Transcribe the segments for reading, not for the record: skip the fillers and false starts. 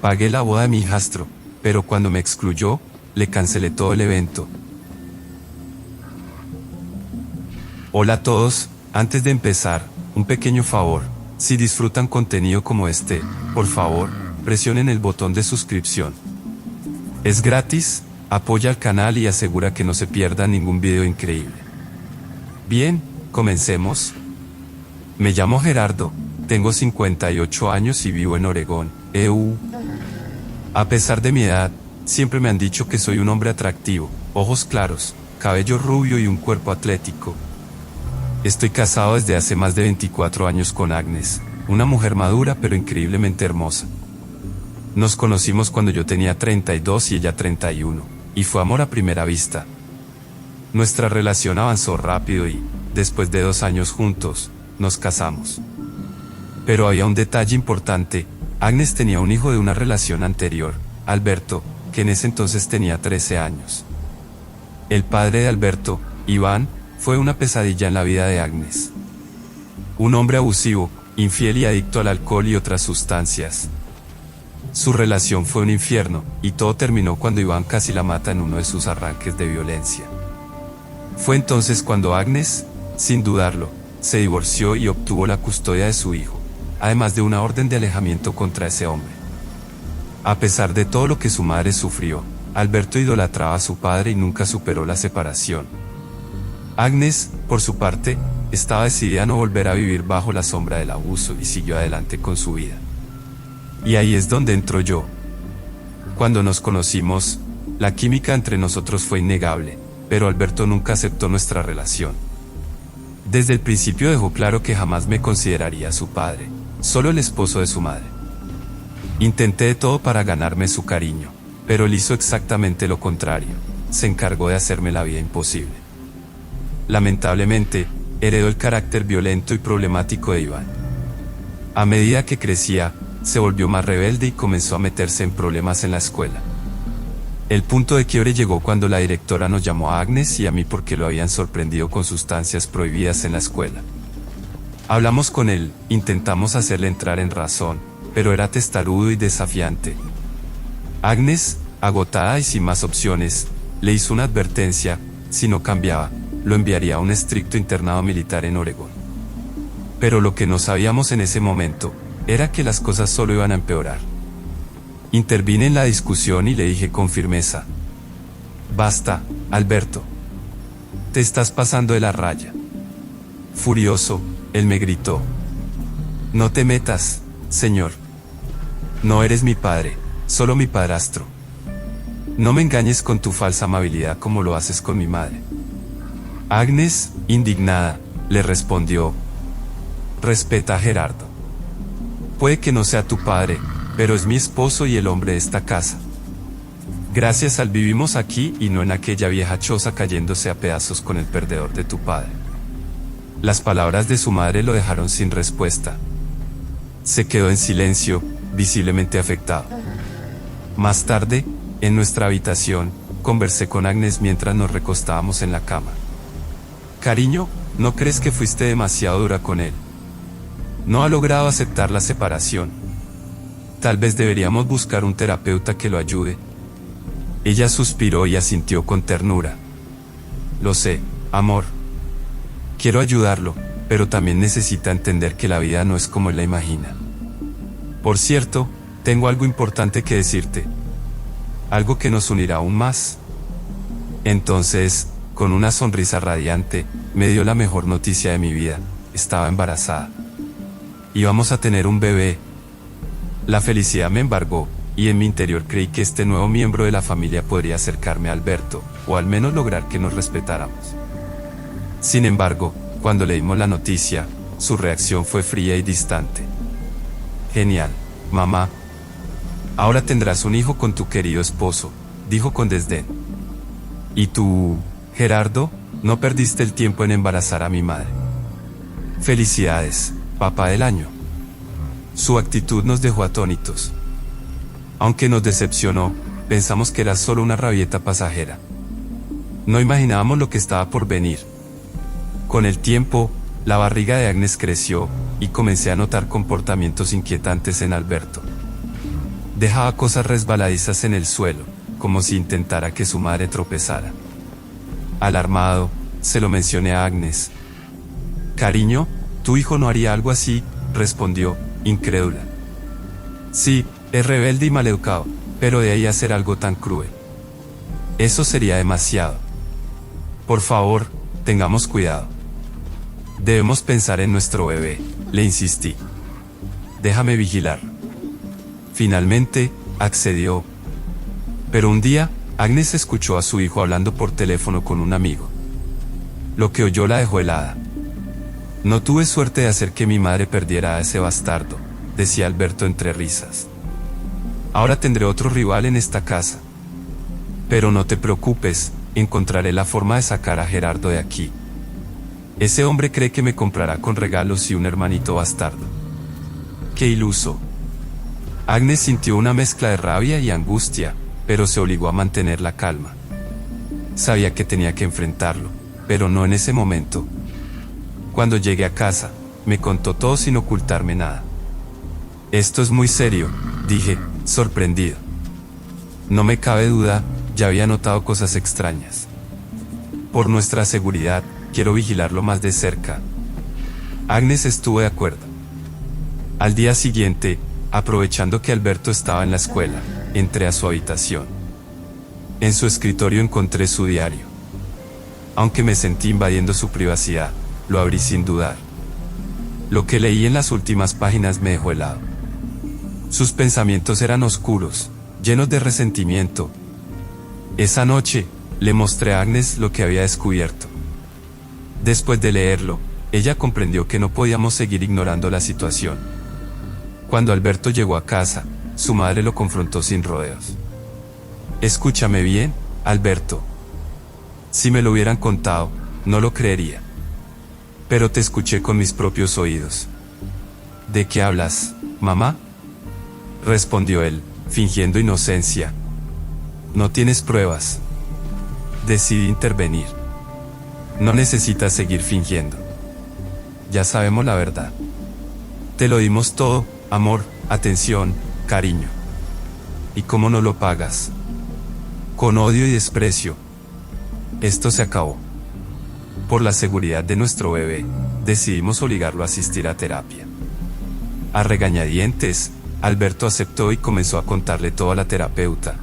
Pagué la boda de mi hijastro, pero cuando me excluyó, le cancelé todo el evento. Hola a todos, antes de empezar, un pequeño favor. Si disfrutan contenido como este, por favor, presionen el botón de suscripción. Es gratis, apoya al canal y asegura que no se pierda ningún video increíble. Bien, comencemos. Me llamo Gerardo, tengo 58 años y vivo en Oregón, EU. A pesar de mi edad, siempre me han dicho que soy un hombre atractivo, ojos claros, cabello rubio y un cuerpo atlético. Estoy casado desde hace más de 24 años con Agnes, una mujer madura pero increíblemente hermosa. Nos conocimos cuando yo tenía 32 y ella 31, y fue amor a primera vista. Nuestra relación avanzó rápido y, después de 2 años juntos, nos casamos. Pero había un detalle importante: Agnes tenía un hijo de una relación anterior, Alberto, que en ese entonces tenía 13 años. El padre de Alberto, Iván, fue una pesadilla en la vida de Agnes. Un hombre abusivo, infiel y adicto al alcohol y otras sustancias. Su relación fue un infierno, y todo terminó cuando Iván casi la mata en uno de sus arranques de violencia. Fue entonces cuando Agnes, sin dudarlo, se divorció y obtuvo la custodia de su hijo, además de una orden de alejamiento contra ese hombre. A pesar de todo lo que su madre sufrió, Alberto idolatraba a su padre y nunca superó la separación. Agnes, por su parte, estaba decidida a no volver a vivir bajo la sombra del abuso y siguió adelante con su vida. Y ahí es donde entro yo. Cuando nos conocimos, la química entre nosotros fue innegable, pero Alberto nunca aceptó nuestra relación. Desde el principio dejó claro que jamás me consideraría su padre, solo el esposo de su madre. Intenté de todo para ganarme su cariño, pero él hizo exactamente lo contrario, se encargó de hacerme la vida imposible. Lamentablemente, heredó el carácter violento y problemático de Iván. A medida que crecía, se volvió más rebelde y comenzó a meterse en problemas en la escuela. El punto de quiebre llegó cuando la directora nos llamó a Agnes y a mí porque lo habían sorprendido con sustancias prohibidas en la escuela. Hablamos con él, intentamos hacerle entrar en razón, pero era testarudo y desafiante. Agnes, agotada y sin más opciones, le hizo una advertencia: si no cambiaba, lo enviaría a un estricto internado militar en Oregón. Pero lo que no sabíamos en ese momento, era que las cosas solo iban a empeorar. Intervine en la discusión y le dije con firmeza: basta, Alberto. Te estás pasando de la raya. Furioso, él me gritó: no te metas, señor. No eres mi padre, solo mi padrastro. No me engañes con tu falsa amabilidad como lo haces con mi madre. Agnes, indignada, le respondió: respeta a Gerardo. Puede que no sea tu padre, pero es mi esposo y el hombre de esta casa. Gracias a él vivimos aquí y no en aquella vieja choza cayéndose a pedazos con el perdedor de tu padre. Las palabras de su madre lo dejaron sin respuesta. Se quedó en silencio, visiblemente afectado. Más tarde, en nuestra habitación, conversé con Agnes mientras nos recostábamos en la cama. Cariño, ¿no crees que fuiste demasiado dura con él? No ha logrado aceptar la separación. Tal vez deberíamos buscar un terapeuta que lo ayude. Ella suspiró y asintió con ternura. Lo sé, amor. Quiero ayudarlo, pero también necesita entender que la vida no es como él la imagina. Por cierto, tengo algo importante que decirte. Algo que nos unirá aún más. Entonces, con una sonrisa radiante, me dio la mejor noticia de mi vida: estaba embarazada. Íbamos a tener un bebé. La felicidad me embargó, y en mi interior creí que este nuevo miembro de la familia podría acercarme a Alberto, o al menos lograr que nos respetáramos. Sin embargo, cuando le dimos la noticia, su reacción fue fría y distante. Genial, mamá. Ahora tendrás un hijo con tu querido esposo, dijo con desdén. ¿Y tú, Gerardo, no perdiste el tiempo en embarazar a mi madre? Felicidades, papá del año. Su actitud nos dejó atónitos. Aunque nos decepcionó, pensamos que era solo una rabieta pasajera. No imaginábamos lo que estaba por venir. Con el tiempo, la barriga de Agnes creció, y comencé a notar comportamientos inquietantes en Alberto. Dejaba cosas resbaladizas en el suelo, como si intentara que su madre tropezara. Alarmado, se lo mencioné a Agnes. «Cariño, tu hijo no haría algo así», respondió, incrédula. «Sí, es rebelde y maleducado, pero de ahí a hacer algo tan cruel. Eso sería demasiado. Por favor, tengamos cuidado. Debemos pensar en nuestro bebé», le insistí. «Déjame vigilar». Finalmente, accedió. Pero un día, Agnes escuchó a su hijo hablando por teléfono con un amigo. Lo que oyó la dejó helada. «No tuve suerte de hacer que mi madre perdiera a ese bastardo», decía Alberto entre risas. «Ahora tendré otro rival en esta casa. Pero no te preocupes, encontraré la forma de sacar a Gerardo de aquí. Ese hombre cree que me comprará con regalos y un hermanito bastardo». ¡Qué iluso! Agnes sintió una mezcla de rabia y angustia, pero se obligó a mantener la calma. Sabía que tenía que enfrentarlo, pero no en ese momento. Cuando llegué a casa, me contó todo sin ocultarme nada. «Esto es muy serio», dije, sorprendido. No me cabe duda, ya había notado cosas extrañas. «Por nuestra seguridad, quiero vigilarlo más de cerca». Agnes estuvo de acuerdo. Al día siguiente, aprovechando que Alberto estaba en la escuela, entré a su habitación. En su escritorio encontré su diario. Aunque me sentí invadiendo su privacidad, lo abrí sin dudar. Lo que leí en las últimas páginas me dejó helado. Sus pensamientos eran oscuros, llenos de resentimiento. Esa noche, le mostré a Agnes lo que había descubierto. Después de leerlo, ella comprendió que no podíamos seguir ignorando la situación. Cuando Alberto llegó a casa, su madre lo confrontó sin rodeos. «Escúchame bien, Alberto. Si me lo hubieran contado, no lo creería. Pero te escuché con mis propios oídos». «¿De qué hablas, mamá?», respondió él, fingiendo inocencia. «No tienes pruebas». Decidí intervenir. «No necesitas seguir fingiendo. Ya sabemos la verdad. Te lo dimos todo, amor, atención, cariño. ¿Y cómo no lo pagas? Con odio y desprecio. Esto se acabó. Por la seguridad de nuestro bebé, decidimos obligarlo a asistir a terapia». A regañadientes, Alberto aceptó y comenzó a contarle todo a la terapeuta.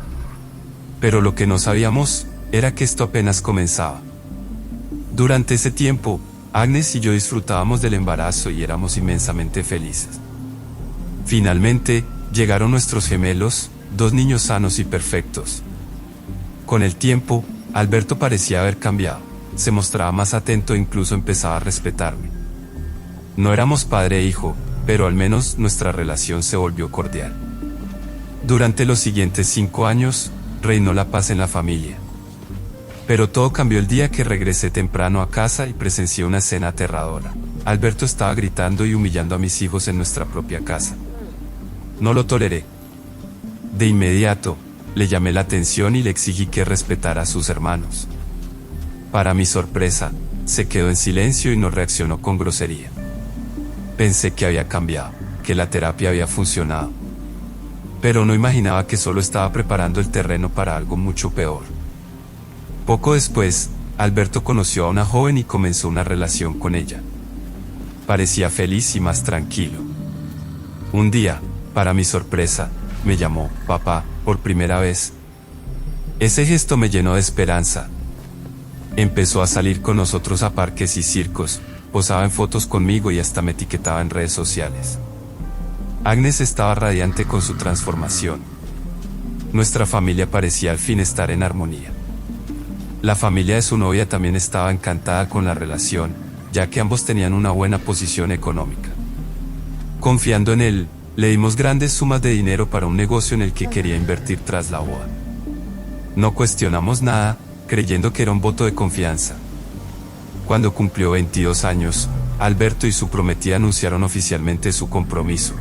Pero lo que no sabíamos, era que esto apenas comenzaba. Durante ese tiempo, Agnes y yo disfrutábamos del embarazo y éramos inmensamente felices. Finalmente, llegaron nuestros gemelos, 2 niños sanos y perfectos. Con el tiempo, Alberto parecía haber cambiado, se mostraba más atento e incluso empezaba a respetarme. No éramos padre e hijo, pero al menos nuestra relación se volvió cordial. Durante los siguientes 5 años, reinó la paz en la familia. Pero todo cambió el día que regresé temprano a casa y presencié una escena aterradora. Alberto estaba gritando y humillando a mis hijos en nuestra propia casa. No lo toleré. De inmediato, le llamé la atención y le exigí que respetara a sus hermanos. Para mi sorpresa, se quedó en silencio y no reaccionó con grosería. Pensé que había cambiado, que la terapia había funcionado. Pero no imaginaba que solo estaba preparando el terreno para algo mucho peor. Poco después, Alberto conoció a una joven y comenzó una relación con ella. Parecía feliz y más tranquilo. Un día, para mi sorpresa, me llamó papá por primera vez. Ese gesto me llenó de esperanza. Empezó a salir con nosotros a parques y circos, posaba en fotos conmigo y hasta me etiquetaba en redes sociales. Agnes estaba radiante con su transformación. Nuestra familia parecía al fin estar en armonía. La familia de su novia también estaba encantada con la relación, ya que ambos tenían una buena posición económica. Confiando en él, le dimos grandes sumas de dinero para un negocio en el que quería invertir tras la boda. No cuestionamos nada, creyendo que era un voto de confianza. Cuando cumplió 22 años, Alberto y su prometida anunciaron oficialmente su compromiso.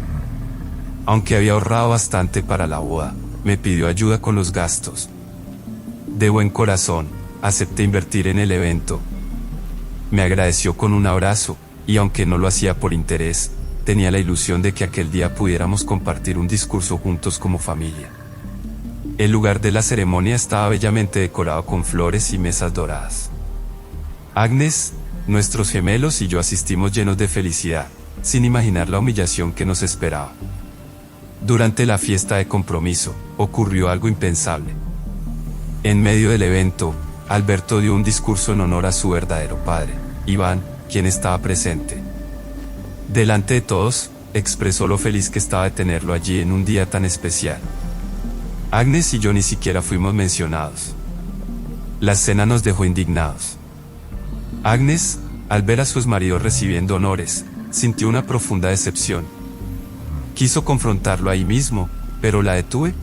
Aunque había ahorrado bastante para la boda, me pidió ayuda con los gastos. De buen corazón, acepté invertir en el evento. Me agradeció con un abrazo, y aunque no lo hacía por interés, tenía la ilusión de que aquel día pudiéramos compartir un discurso juntos como familia. El lugar de la ceremonia estaba bellamente decorado con flores y mesas doradas. Agnes, nuestros gemelos y yo asistimos llenos de felicidad, sin imaginar la humillación que nos esperaba. Durante la fiesta de compromiso, ocurrió algo impensable. En medio del evento, Alberto dio un discurso en honor a su verdadero padre, Iván, quien estaba presente. Delante de todos, expresó lo feliz que estaba de tenerlo allí en un día tan especial. Agnes y yo ni siquiera fuimos mencionados. La escena nos dejó indignados. Agnes, al ver a su exmarido recibiendo honores, sintió una profunda decepción. Quiso confrontarlo ahí mismo, pero la detuve.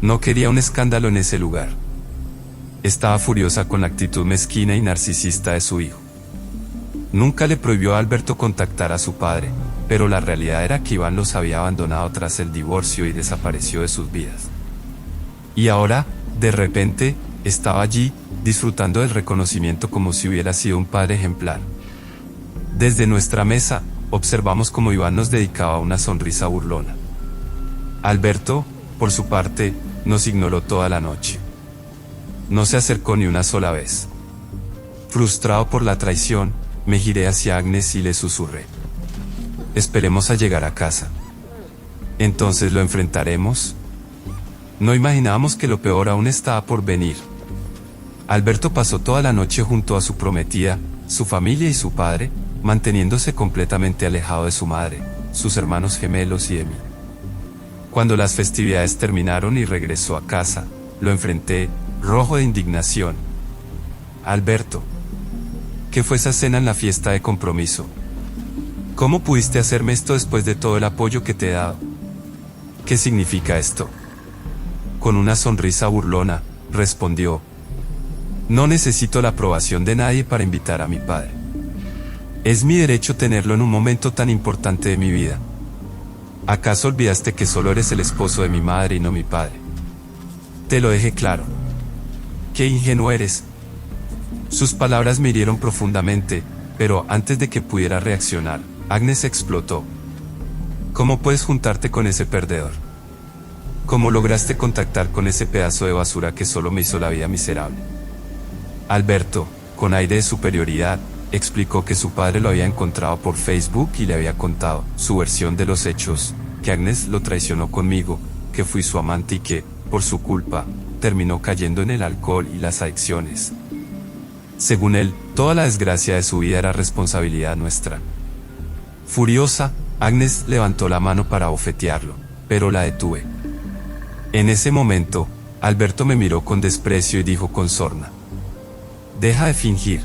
No quería un escándalo en ese lugar. Estaba furiosa con la actitud mezquina y narcisista de su hijo. Nunca le prohibió a Alberto contactar a su padre, pero la realidad era que Iván los había abandonado tras el divorcio y desapareció de sus vidas. Y ahora, de repente, estaba allí, disfrutando del reconocimiento como si hubiera sido un padre ejemplar. Desde nuestra mesa, observamos cómo Iván nos dedicaba una sonrisa burlona. Alberto, por su parte, nos ignoró toda la noche. No se acercó ni una sola vez. Frustrado por la traición, me giré hacia Agnes y le susurré: esperemos a llegar a casa. Entonces lo enfrentaremos. No imaginábamos que lo peor aún estaba por venir. Alberto pasó toda la noche junto a su prometida, su familia y su padre, manteniéndose completamente alejado de su madre, sus hermanos gemelos y de mí. Cuando las festividades terminaron y regresó a casa, lo enfrenté, rojo de indignación. Alberto, ¿qué fue esa cena en la fiesta de compromiso? ¿Cómo pudiste hacerme esto después de todo el apoyo que te he dado? ¿Qué significa esto? Con una sonrisa burlona, respondió: no necesito la aprobación de nadie para invitar a mi padre. Es mi derecho tenerlo en un momento tan importante de mi vida. ¿Acaso olvidaste que solo eres el esposo de mi madre y no mi padre? Te lo dejé claro. ¡Qué ingenuo eres! Sus palabras me hirieron profundamente, pero antes de que pudiera reaccionar, Agnes explotó. ¿Cómo puedes juntarte con ese perdedor? ¿Cómo lograste contactar con ese pedazo de basura que solo me hizo la vida miserable? Alberto, con aire de superioridad, explicó que su padre lo había encontrado por Facebook y le había contado su versión de los hechos, que Agnes lo traicionó conmigo, que fui su amante y que, por su culpa, terminó cayendo en el alcohol y las adicciones. Según él, toda la desgracia de su vida era responsabilidad nuestra. Furiosa, Agnes levantó la mano para bofetearlo, pero la detuve. En ese momento, Alberto me miró con desprecio y dijo con sorna: deja de fingir.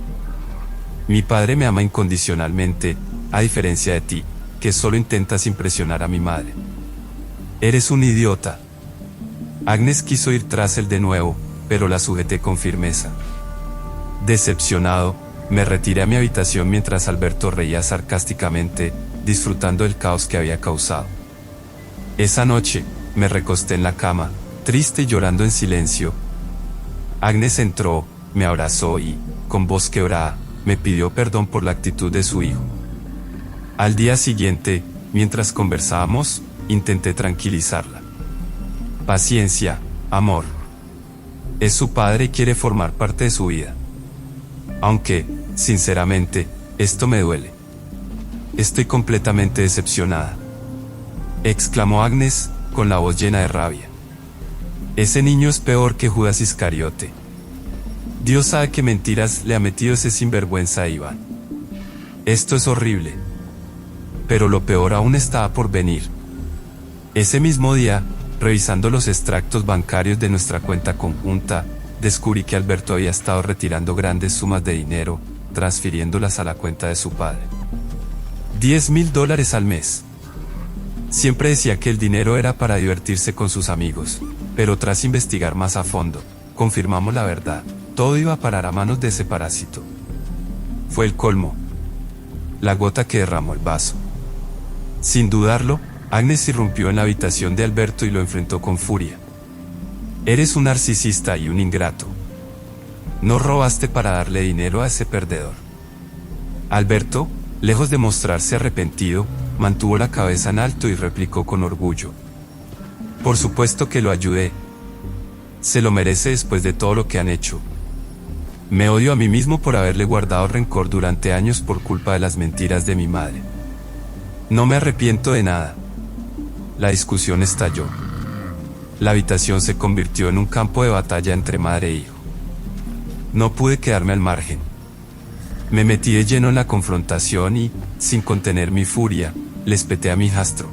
Mi padre me ama incondicionalmente, a diferencia de ti, que solo intentas impresionar a mi madre. Eres un idiota. Agnes quiso ir tras él de nuevo, pero la sujeté con firmeza. Decepcionado, me retiré a mi habitación mientras Alberto reía sarcásticamente, disfrutando del caos que había causado. Esa noche, me recosté en la cama, triste y llorando en silencio. Agnes entró, me abrazó y, con voz quebrada, me pidió perdón por la actitud de su hijo. Al día siguiente, mientras conversábamos, intenté tranquilizarla. Paciencia, amor. Es su padre y quiere formar parte de su vida. Aunque, sinceramente, esto me duele. Estoy completamente decepcionada, exclamó Agnes, con la voz llena de rabia. Ese niño es peor que Judas Iscariote. Dios sabe qué mentiras le ha metido ese sinvergüenza a Iván. Esto es horrible. Pero lo peor aún estaba por venir. Ese mismo día, revisando los extractos bancarios de nuestra cuenta conjunta, descubrí que Alberto había estado retirando grandes sumas de dinero, transfiriéndolas a la cuenta de su padre. $10,000 al mes. Siempre decía que el dinero era para divertirse con sus amigos, pero tras investigar más a fondo, confirmamos la verdad: todo iba a parar a manos de ese parásito. Fue el colmo. La gota que derramó el vaso. Sin dudarlo, Agnes irrumpió en la habitación de Alberto y lo enfrentó con furia. Eres un narcisista y un ingrato. No robaste para darle dinero a ese perdedor. Alberto, lejos de mostrarse arrepentido, mantuvo la cabeza en alto y replicó con orgullo: por supuesto que lo ayudé. Se lo merece después de todo lo que han hecho. Me odio a mí mismo por haberle guardado rencor durante años por culpa de las mentiras de mi madre. No me arrepiento de nada. La discusión estalló. La habitación se convirtió en un campo de batalla entre madre e hijo. No pude quedarme al margen. Me metí de lleno en la confrontación y, sin contener mi furia, le espeté a mi hijastro: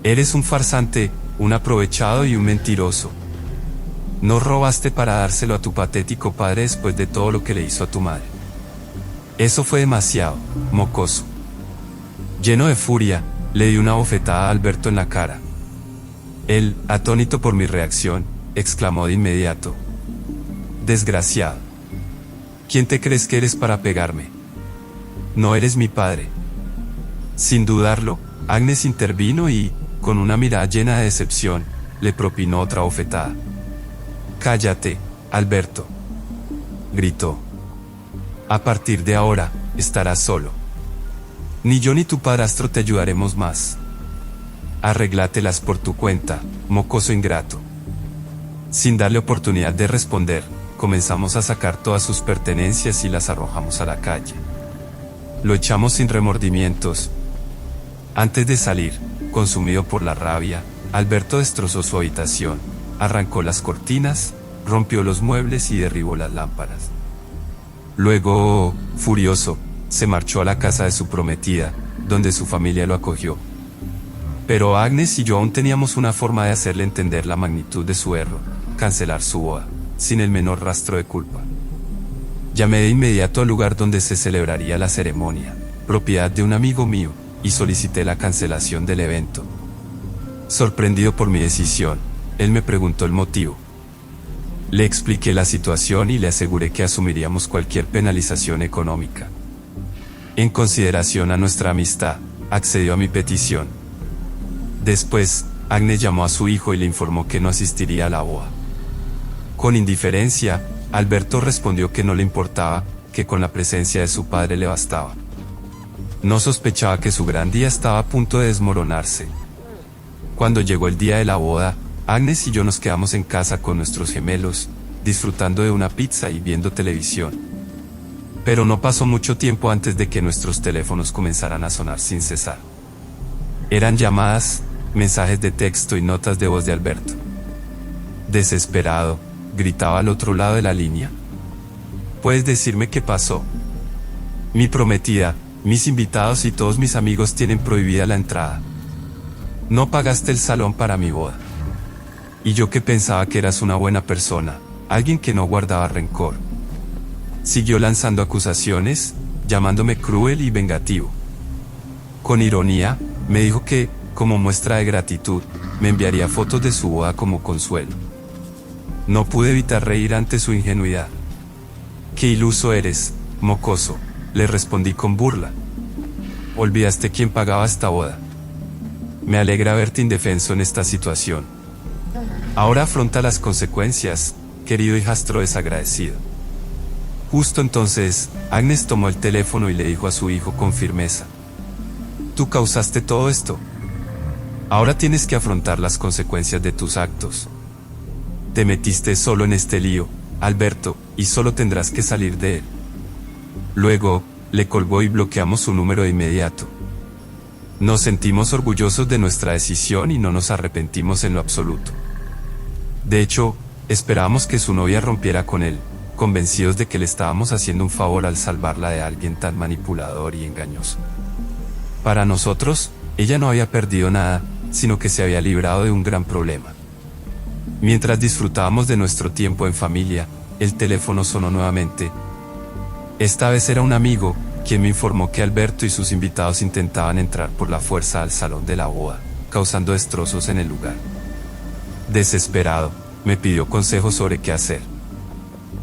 eres un farsante, un aprovechado y un mentiroso. No robaste para dárselo a tu patético padre después de todo lo que le hizo a tu madre. Eso fue demasiado, mocoso. Lleno de furia, le di una bofetada a Alberto en la cara. Él, atónito por mi reacción, exclamó de inmediato: desgraciado. ¿Quién te crees que eres para pegarme? No eres mi padre. Sin dudarlo, Agnes intervino y, con una mirada llena de decepción, le propinó otra bofetada. Cállate, Alberto, gritó. A partir de ahora, estarás solo. Ni yo ni tu padrastro te ayudaremos más. Arreglátelas por tu cuenta, mocoso ingrato. Sin darle oportunidad de responder, comenzamos a sacar todas sus pertenencias y las arrojamos a la calle. Lo echamos sin remordimientos. Antes de salir, consumido por la rabia, Alberto destrozó su habitación, arrancó las cortinas, rompió los muebles y derribó las lámparas. Luego, furioso, se marchó a la casa de su prometida, donde su familia lo acogió. Pero Agnes y yo aún teníamos una forma de hacerle entender la magnitud de su error: cancelar su boda, sin el menor rastro de culpa. Llamé de inmediato al lugar donde se celebraría la ceremonia, propiedad de un amigo mío, y solicité la cancelación del evento. Sorprendido por mi decisión, él me preguntó el motivo. Le expliqué la situación y le aseguré que asumiríamos cualquier penalización económica. En consideración a nuestra amistad, accedió a mi petición. Después, Agnes llamó a su hijo y le informó que no asistiría a la boda. Con indiferencia, Alberto respondió que no le importaba, que con la presencia de su padre le bastaba. No sospechaba que su gran día estaba a punto de desmoronarse. Cuando llegó el día de la boda, Agnes y yo nos quedamos en casa con nuestros gemelos, disfrutando de una pizza y viendo televisión. Pero no pasó mucho tiempo antes de que nuestros teléfonos comenzaran a sonar sin cesar. Eran llamadas, mensajes de texto y notas de voz de Alberto. Desesperado, gritaba al otro lado de la línea: ¿puedes decirme qué pasó? Mi prometida, mis invitados y todos mis amigos tienen prohibida la entrada. No pagaste el salón para mi boda. Y yo que pensaba que eras una buena persona, alguien que no guardaba rencor. Siguió lanzando acusaciones, llamándome cruel y vengativo. Con ironía, me dijo que, como muestra de gratitud, me enviaría fotos de su boda como consuelo. No pude evitar reír ante su ingenuidad. «Qué iluso eres, mocoso», le respondí con burla. «Olvidaste quién pagaba esta boda. Me alegra verte indefenso en esta situación. Ahora afronta las consecuencias, querido hijastro desagradecido». Justo entonces, Agnes tomó el teléfono y le dijo a su hijo con firmeza: «Tú causaste todo esto. Ahora tienes que afrontar las consecuencias de tus actos. Te metiste solo en este lío, Alberto, y solo tendrás que salir de él». Luego, le colgó y bloqueamos su número de inmediato. Nos sentimos orgullosos de nuestra decisión y no nos arrepentimos en lo absoluto. De hecho, esperábamos que su novia rompiera con él, convencidos de que le estábamos haciendo un favor al salvarla de alguien tan manipulador y engañoso. Para nosotros, ella no había perdido nada, sino que se había librado de un gran problema. Mientras disfrutábamos de nuestro tiempo en familia, el teléfono sonó nuevamente. Esta vez era un amigo, quien me informó que Alberto y sus invitados intentaban entrar por la fuerza al salón de la boda, causando destrozos en el lugar. Desesperado, me pidió consejos sobre qué hacer.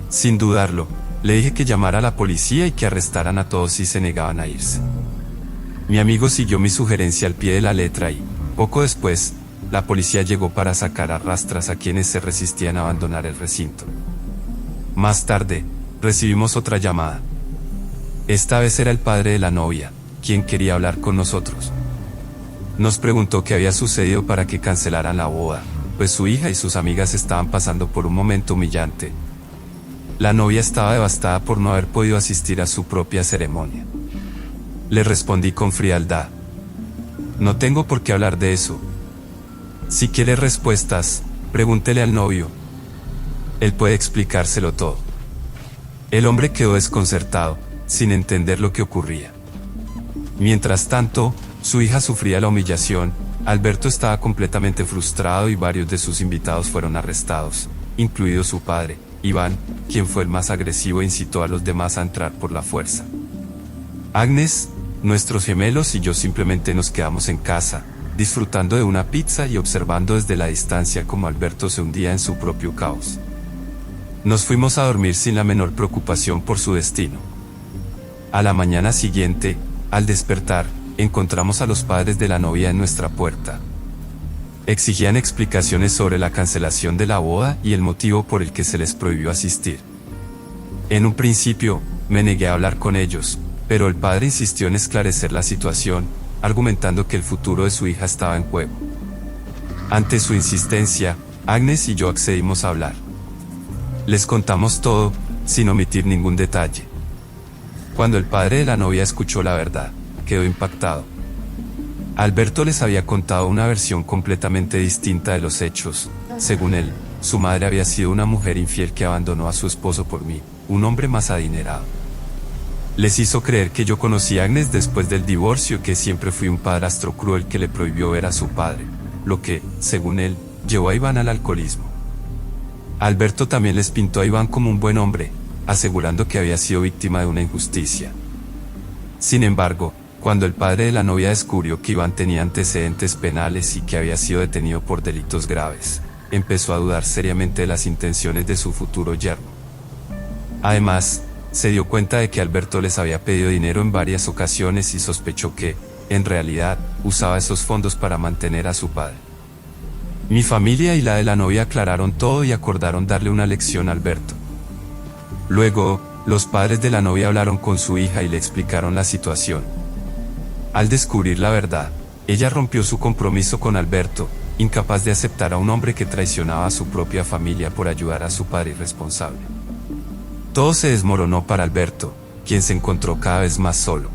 Sin dudarlo, le dije que llamara a la policía y que arrestaran a todos si se negaban a irse. Mi amigo siguió mi sugerencia al pie de la letra y, poco después, la policía llegó para sacar a rastras a quienes se resistían a abandonar el recinto. Más tarde, recibimos otra llamada. Esta vez era el padre de la novia, quien quería hablar con nosotros. Nos preguntó qué había sucedido para que cancelaran la boda, pues su hija y sus amigas estaban pasando por un momento humillante. La novia estaba devastada por no haber podido asistir a su propia ceremonia. Le respondí con frialdad: no tengo por qué hablar de eso. Si quiere respuestas, pregúntele al novio. Él puede explicárselo todo. El hombre quedó desconcertado, sin entender lo que ocurría. Mientras tanto, su hija sufría la humillación. Alberto estaba completamente frustrado y varios de sus invitados fueron arrestados, incluido su padre, Iván, quien fue el más agresivo e incitó a los demás a entrar por la fuerza. Agnes, nuestros gemelos y yo simplemente nos quedamos en casa, disfrutando de una pizza y observando desde la distancia cómo Alberto se hundía en su propio caos. Nos fuimos a dormir sin la menor preocupación por su destino. A la mañana siguiente, al despertar, encontramos a los padres de la novia en nuestra puerta. Exigían explicaciones sobre la cancelación de la boda y el motivo por el que se les prohibió asistir. En un principio, me negué a hablar con ellos, pero el padre insistió en esclarecer la situación, argumentando que el futuro de su hija estaba en juego. Ante su insistencia, Agnes y yo accedimos a hablar. Les contamos todo, sin omitir ningún detalle. Cuando el padre de la novia escuchó la verdad, quedó impactado. Alberto les había contado una versión completamente distinta de los hechos. Según él, su madre había sido una mujer infiel que abandonó a su esposo por mí, un hombre más adinerado. Les hizo creer que yo conocí a Agnes después del divorcio y que siempre fui un padrastro cruel que le prohibió ver a su padre, lo que, según él, llevó a Iván al alcoholismo. Alberto también les pintó a Iván como un buen hombre, asegurando que había sido víctima de una injusticia. Sin embargo, cuando el padre de la novia descubrió que Iván tenía antecedentes penales y que había sido detenido por delitos graves, empezó a dudar seriamente de las intenciones de su futuro yerno. Además, se dio cuenta de que Alberto les había pedido dinero en varias ocasiones y sospechó que, en realidad, usaba esos fondos para mantener a su padre. Mi familia y la de la novia aclararon todo y acordaron darle una lección a Alberto. Luego, los padres de la novia hablaron con su hija y le explicaron la situación. Al descubrir la verdad, ella rompió su compromiso con Alberto, incapaz de aceptar a un hombre que traicionaba a su propia familia por ayudar a su padre irresponsable. Todo se desmoronó para Alberto, quien se encontró cada vez más solo.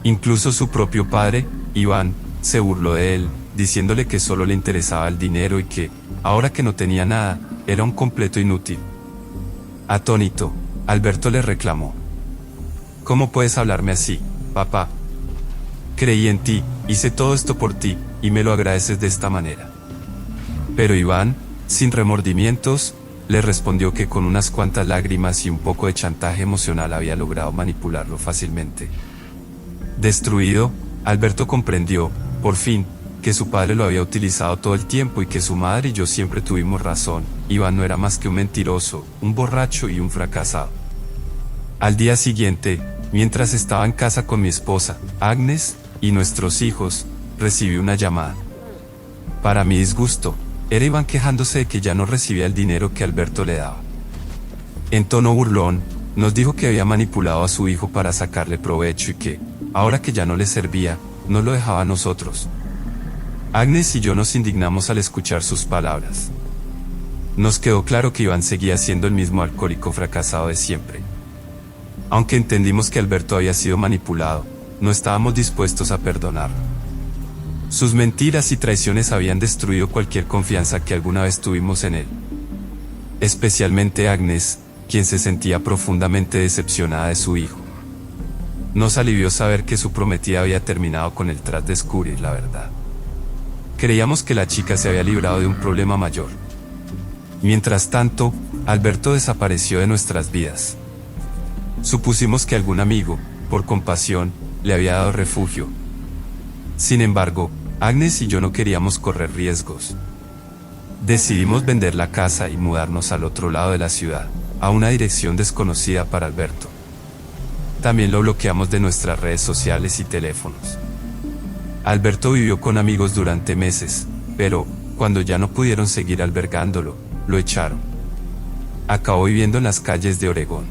Incluso su propio padre, Iván, se burló de él, diciéndole que solo le interesaba el dinero y que, ahora que no tenía nada, era un completo inútil. Atónito, Alberto le reclamó: ¿cómo puedes hablarme así, papá? Creí en ti, hice todo esto por ti, y me lo agradeces de esta manera. Pero Iván, sin remordimientos, le respondió que con unas cuantas lágrimas y un poco de chantaje emocional había logrado manipularlo fácilmente. Destruido, Alberto comprendió, por fin, que su padre lo había utilizado todo el tiempo y que su madre y yo siempre tuvimos razón. Iván no era más que un mentiroso, un borracho y un fracasado. Al día siguiente, mientras estaba en casa con mi esposa, Agnes, y nuestros hijos, recibí una llamada. Para mi disgusto, era Iván quejándose de que ya no recibía el dinero que Alberto le daba. En tono burlón, nos dijo que había manipulado a su hijo para sacarle provecho y que, ahora que ya no le servía, no lo dejaba a nosotros. Agnes y yo nos indignamos al escuchar sus palabras. Nos quedó claro que Iván seguía siendo el mismo alcohólico fracasado de siempre. Aunque entendimos que Alberto había sido manipulado, no estábamos dispuestos a perdonarlo. Sus mentiras y traiciones habían destruido cualquier confianza que alguna vez tuvimos en él. Especialmente Agnes, quien se sentía profundamente decepcionada de su hijo. Nos alivió saber que su prometida había terminado con él tras descubrir la verdad. Creíamos que la chica se había librado de un problema mayor. Mientras tanto, Alberto desapareció de nuestras vidas. Supusimos que algún amigo, por compasión, le había dado refugio. Sin embargo, Agnes y yo no queríamos correr riesgos. Decidimos vender la casa y mudarnos al otro lado de la ciudad, a una dirección desconocida para Alberto. También lo bloqueamos de nuestras redes sociales y teléfonos. Alberto vivió con amigos durante meses, pero, cuando ya no pudieron seguir albergándolo, lo echaron. Acabó viviendo en las calles de Oregón.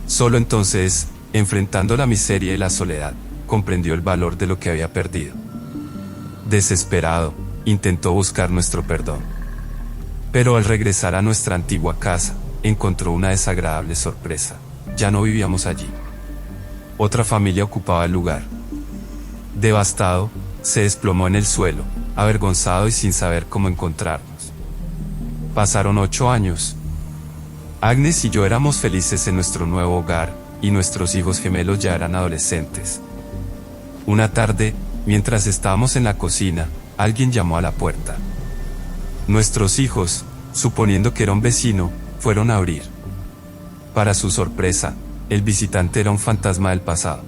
Solo entonces, enfrentando la miseria y la soledad, comprendió el valor de lo que había perdido. Desesperado, intentó buscar nuestro perdón. Pero al regresar a nuestra antigua casa, encontró una desagradable sorpresa. Ya no vivíamos allí. Otra familia ocupaba el lugar. Devastado, se desplomó en el suelo, avergonzado y sin saber cómo encontrarnos. Pasaron 8 años. Agnes y yo éramos felices en nuestro nuevo hogar, y nuestros hijos gemelos ya eran adolescentes. Una tarde, mientras estábamos en la cocina, alguien llamó a la puerta. Nuestros hijos, suponiendo que era un vecino, fueron a abrir. Para su sorpresa, el visitante era un fantasma del pasado.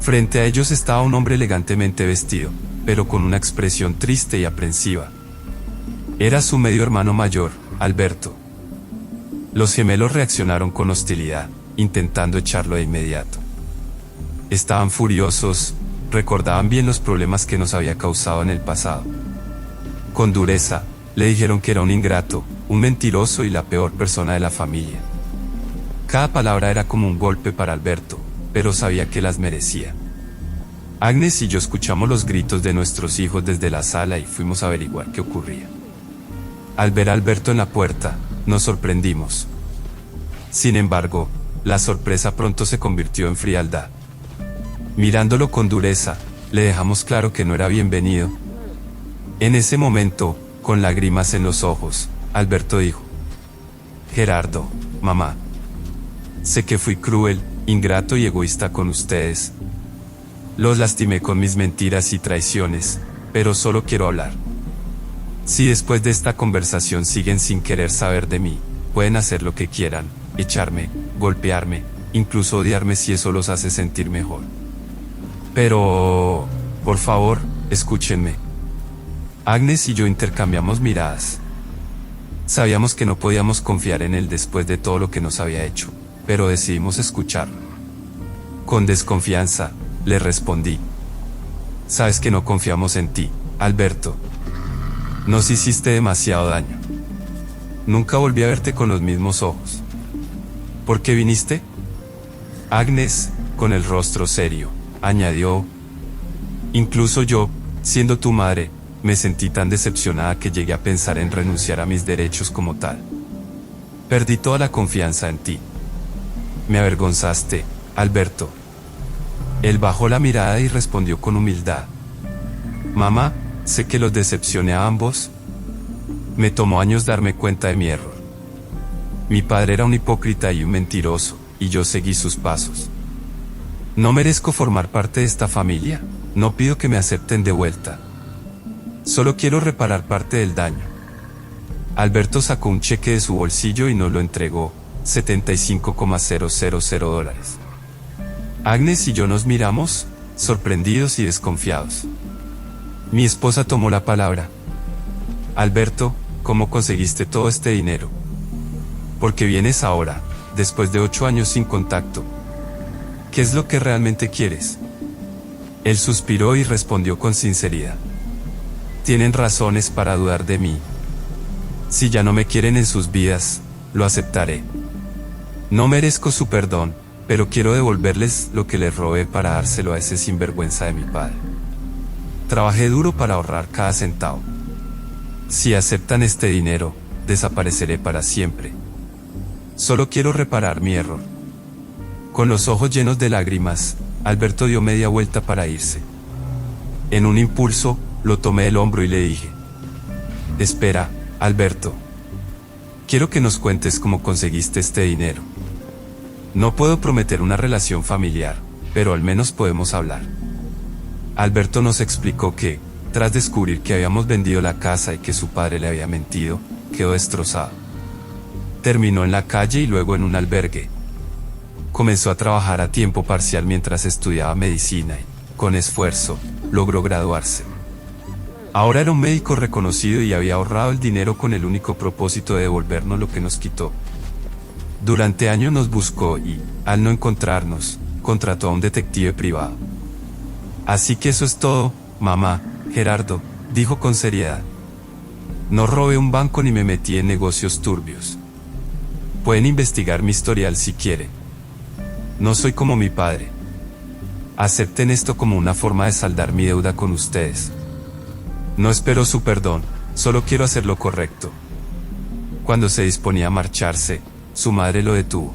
Frente a ellos estaba un hombre elegantemente vestido, pero con una expresión triste y aprensiva. Era su medio hermano mayor, Alberto. Los gemelos reaccionaron con hostilidad, intentando echarlo de inmediato. Estaban furiosos, recordaban bien los problemas que nos había causado en el pasado. Con dureza, le dijeron que era un ingrato, un mentiroso y la peor persona de la familia. Cada palabra era como un golpe para Alberto, pero sabía que las merecía. Agnes y yo escuchamos los gritos de nuestros hijos desde la sala y fuimos a averiguar qué ocurría. Al ver a Alberto en la puerta, nos sorprendimos. Sin embargo, la sorpresa pronto se convirtió en frialdad. Mirándolo con dureza, le dejamos claro que no era bienvenido. En ese momento, con lágrimas en los ojos, Alberto dijo: Gerardo, mamá, sé que fui cruel, ingrato y egoísta con ustedes. Los lastimé con mis mentiras y traiciones, pero solo quiero hablar. Si después de esta conversación siguen sin querer saber de mí, pueden hacer lo que quieran, echarme, golpearme, incluso odiarme si eso los hace sentir mejor. Pero, por favor, escúchenme. Agnes y yo intercambiamos miradas. Sabíamos que no podíamos confiar en él después de todo lo que nos había hecho, pero decidimos escucharlo. Con desconfianza, le respondí: Sabes que no confiamos en ti, Alberto. Nos hiciste demasiado daño. Nunca volví a verte con los mismos ojos. ¿Por qué viniste? Agnes, con el rostro serio, añadió: Incluso yo, siendo tu madre, me sentí tan decepcionada que llegué a pensar en renunciar a mis derechos como tal. Perdí toda la confianza en ti. Me avergonzaste, Alberto. Él bajó la mirada y respondió con humildad: Mamá, sé que los decepcioné a ambos. Me tomó años darme cuenta de mi error. Mi padre era un hipócrita y un mentiroso, y yo seguí sus pasos. ¿No merezco formar parte de esta familia? No pido que me acepten de vuelta. Solo quiero reparar parte del daño. Alberto sacó un cheque de su bolsillo y nos lo entregó, $75,000. Agnes y yo nos miramos, sorprendidos y desconfiados. Mi esposa tomó la palabra. Alberto, ¿cómo conseguiste todo este dinero? ¿Por qué vienes ahora, después de 8 años sin contacto? ¿Qué es lo que realmente quieres? Él suspiró y respondió con sinceridad: Tienen razones para dudar de mí. Si ya no me quieren en sus vidas, lo aceptaré. No merezco su perdón, pero quiero devolverles lo que les robé para dárselo a ese sinvergüenza de mi padre. Trabajé duro para ahorrar cada centavo. Si aceptan este dinero, desapareceré para siempre. Solo quiero reparar mi error. Con los ojos llenos de lágrimas, Alberto dio media vuelta para irse. En un impulso, lo tomé del hombro y le dije: Espera, Alberto. Quiero que nos cuentes cómo conseguiste este dinero. No puedo prometer una relación familiar, pero al menos podemos hablar. Alberto nos explicó que, tras descubrir que habíamos vendido la casa y que su padre le había mentido, quedó destrozado. Terminó en la calle y luego en un albergue. Comenzó a trabajar a tiempo parcial mientras estudiaba medicina y, con esfuerzo, logró graduarse. Ahora era un médico reconocido y había ahorrado el dinero con el único propósito de devolvernos lo que nos quitó. Durante años nos buscó y, al no encontrarnos, contrató a un detective privado. Así que eso es todo, mamá, Gerardo, dijo con seriedad. No robé un banco ni me metí en negocios turbios. Pueden investigar mi historial si quieren. No soy como mi padre. Acepten esto como una forma de saldar mi deuda con ustedes. No espero su perdón, solo quiero hacer lo correcto. Cuando se disponía a marcharse, su madre lo detuvo.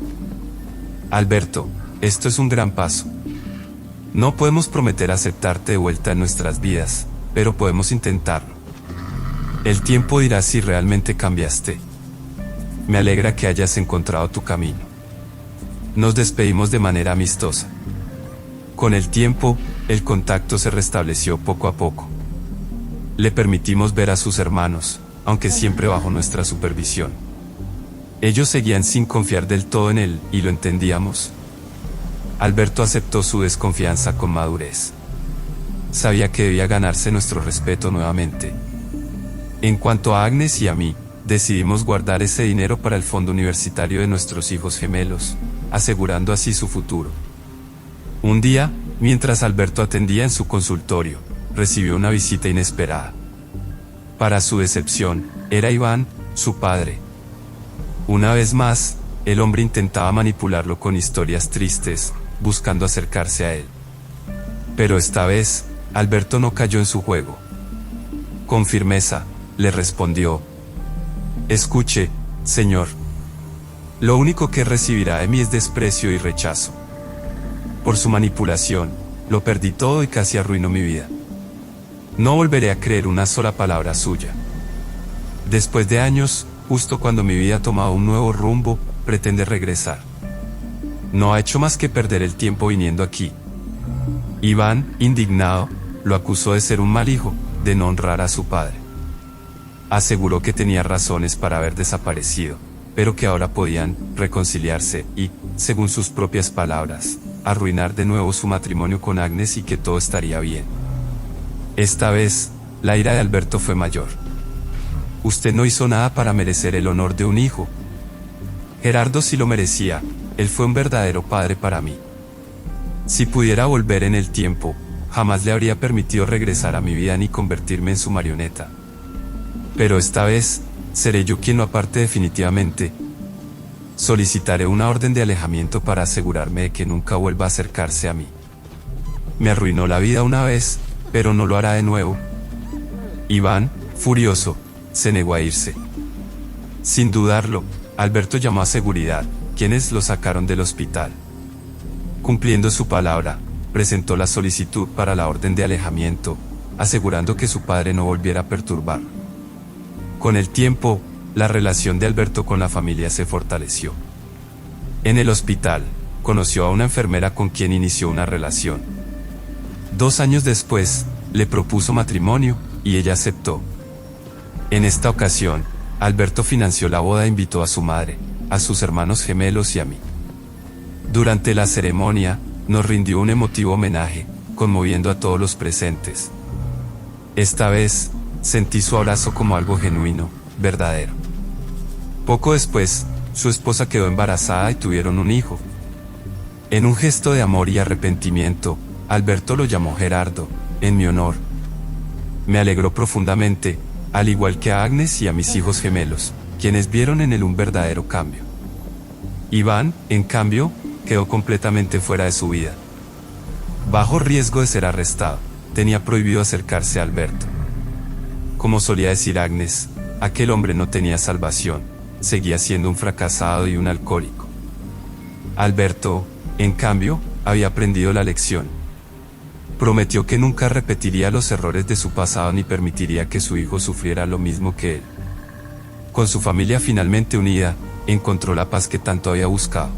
Alberto, esto es un gran paso. No podemos prometer aceptarte de vuelta en nuestras vidas, pero podemos intentarlo. El tiempo dirá si realmente cambiaste. Me alegra que hayas encontrado tu camino. Nos despedimos de manera amistosa. Con el tiempo, el contacto se restableció poco a poco. Le permitimos ver a sus hermanos, aunque siempre bajo nuestra supervisión. Ellos seguían sin confiar del todo en él, y lo entendíamos. Alberto aceptó su desconfianza con madurez. Sabía que debía ganarse nuestro respeto nuevamente. En cuanto a Agnes y a mí, decidimos guardar ese dinero para el fondo universitario de nuestros hijos gemelos, asegurando así su futuro. Un día, mientras Alberto atendía en su consultorio, recibió una visita inesperada. Para su decepción, era Iván, su padre. Una vez más, el hombre intentaba manipularlo con historias tristes, buscando acercarse a él. Pero esta vez, Alberto no cayó en su juego. Con firmeza, le respondió: «Escuche, señor. Lo único que recibirá de mí es desprecio y rechazo. Por su manipulación, lo perdí todo y casi arruinó mi vida. No volveré a creer una sola palabra suya. Después de años, justo cuando mi vida ha tomado un nuevo rumbo, pretende regresar. No ha hecho más que perder el tiempo viniendo aquí». Iván, indignado, lo acusó de ser un mal hijo, de no honrar a su padre. Aseguró que tenía razones para haber desaparecido, pero que ahora podían reconciliarse y, según sus propias palabras, arruinar de nuevo su matrimonio con Agnes y que todo estaría bien. Esta vez, la ira de Alberto fue mayor. «Usted no hizo nada para merecer el honor de un hijo. Gerardo sí lo merecía, él fue un verdadero padre para mí. Si pudiera volver en el tiempo, jamás le habría permitido regresar a mi vida ni convertirme en su marioneta. Pero esta vez, seré yo quien lo aparte definitivamente. Solicitaré una orden de alejamiento para asegurarme de que nunca vuelva a acercarse a mí. Me arruinó la vida una vez, pero no lo hará de nuevo». Iván, furioso, se negó a irse. Sin dudarlo, Alberto llamó a seguridad, quienes lo sacaron del hospital. Cumpliendo su palabra, presentó la solicitud para la orden de alejamiento, asegurando que su padre no volviera a perturbarlo. Con el tiempo, la relación de Alberto con la familia se fortaleció. En el hospital, conoció a una enfermera con quien inició una relación. 2 años después, le propuso matrimonio, y ella aceptó. En esta ocasión, Alberto financió la boda e invitó a su madre, a sus hermanos gemelos y a mí. Durante la ceremonia, nos rindió un emotivo homenaje, conmoviendo a todos los presentes. Esta vez, sentí su abrazo como algo genuino, verdadero. Poco después, su esposa quedó embarazada y tuvieron un hijo. En un gesto de amor y arrepentimiento, Alberto lo llamó Gerardo, en mi honor. Me alegró profundamente, al igual que a Agnes y a mis hijos gemelos, quienes vieron en él un verdadero cambio. Iván, en cambio, quedó completamente fuera de su vida. Bajo riesgo de ser arrestado, tenía prohibido acercarse a Alberto. Como solía decir Agnes, aquel hombre no tenía salvación, seguía siendo un fracasado y un alcohólico. Alberto, en cambio, había aprendido la lección. Prometió que nunca repetiría los errores de su pasado ni permitiría que su hijo sufriera lo mismo que él. Con su familia finalmente unida, encontró la paz que tanto había buscado.